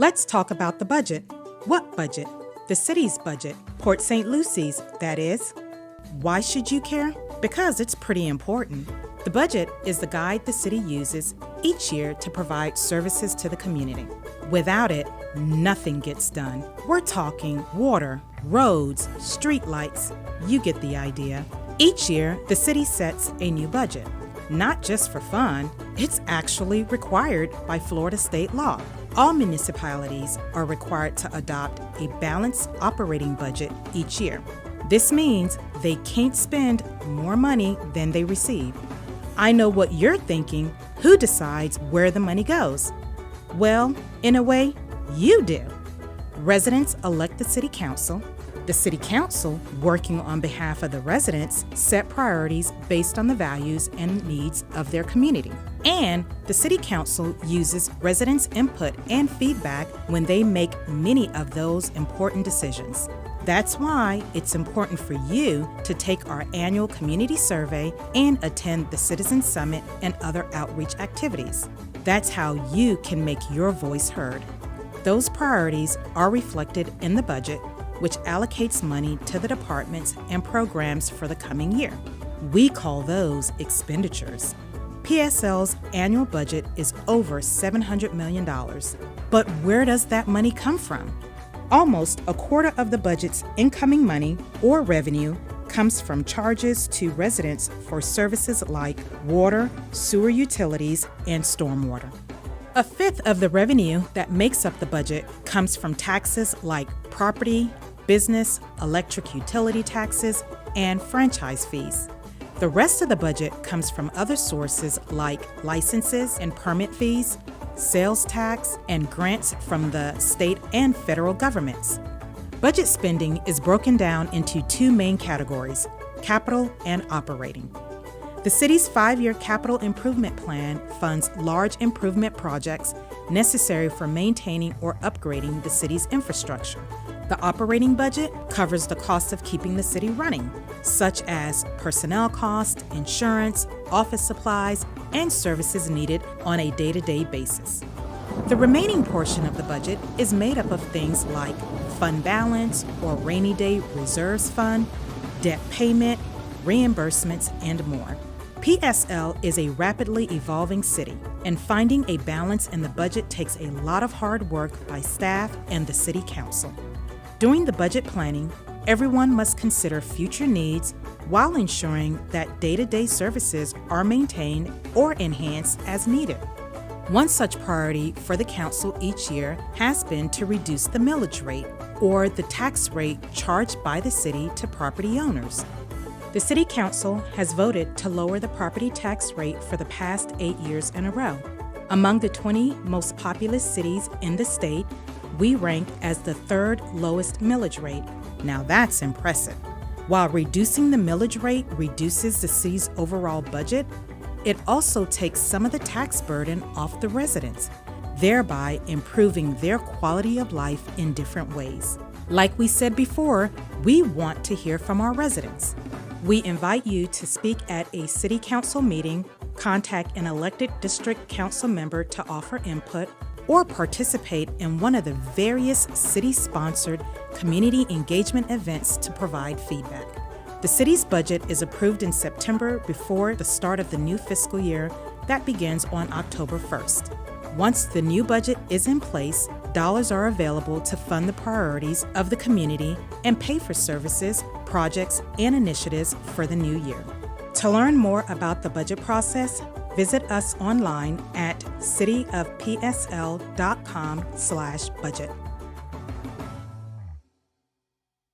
Let's talk about the budget. What budget? The city's budget. Port St. Lucie's, that is. Why should you care? Because it's pretty important. The budget is the guide the city uses each year to provide services to the community. Without it, nothing gets done. We're talking water, roads, streetlights. You get the idea. Each year, the city sets a new budget. Not just for fun, it's actually required by Florida state law. All municipalities are required to adopt a balanced operating budget each year. This means they can't spend more money than they receive. I know what you're thinking. Who decides where the money goes? Well, in a way, you do. Residents elect the city council. The city council, working on behalf of the residents, set priorities based on the values and needs of their community. And the city council uses residents' input and feedback when they make many of those important decisions. That's why it's important for you to take our annual community survey and attend the Citizen Summit and other outreach activities. That's how you can make your voice heard. Those priorities are reflected in the budget, which allocates money to the departments and programs for the coming year. We call those expenditures. PSL's annual budget is over $700 million. But where does that money come from? Almost a quarter of the budget's incoming money or revenue comes from charges to residents for services like water, sewer utilities, and stormwater. A fifth of the revenue that makes up the budget comes from taxes like property, business, electric utility taxes, and franchise fees. The rest of the budget comes from other sources like licenses and permit fees, sales tax, and grants from the state and federal governments. Budget spending is broken down into two main categories: capital and operating. The city's 5-year capital improvement plan funds large improvement projects necessary for maintaining or upgrading the city's infrastructure. The operating budget covers the cost of keeping the city running, such as personnel costs, insurance, office supplies, and services needed on a day-to-day basis. The remaining portion of the budget is made up of things like fund balance or rainy day reserves fund, debt payment, reimbursements, and more. PSL is a rapidly evolving city, and finding a balance in the budget takes a lot of hard work by staff and the city council. During the budget planning, everyone must consider future needs while ensuring that day-to-day services are maintained or enhanced as needed. One such priority for the council each year has been to reduce the millage rate, or the tax rate charged by the city to property owners. The City Council has voted to lower the property tax rate for the past 8 years in a row. Among the 20 most populous cities in the state, we rank as the third lowest millage rate. Now that's impressive. While reducing the millage rate reduces the city's overall budget, it also takes some of the tax burden off the residents, thereby improving their quality of life in different ways. Like we said before, we want to hear from our residents. We invite you to speak at a city council meeting, contact an elected district council member to offer input, or participate in one of the various city-sponsored community engagement events to provide feedback. The city's budget is approved in September before the start of the new fiscal year that begins on October 1st. Once the new budget is in place, dollars are available to fund the priorities of the community and pay for services, projects, and initiatives for the new year. To learn more about the budget process, visit us online at cityofpsl.com/budget.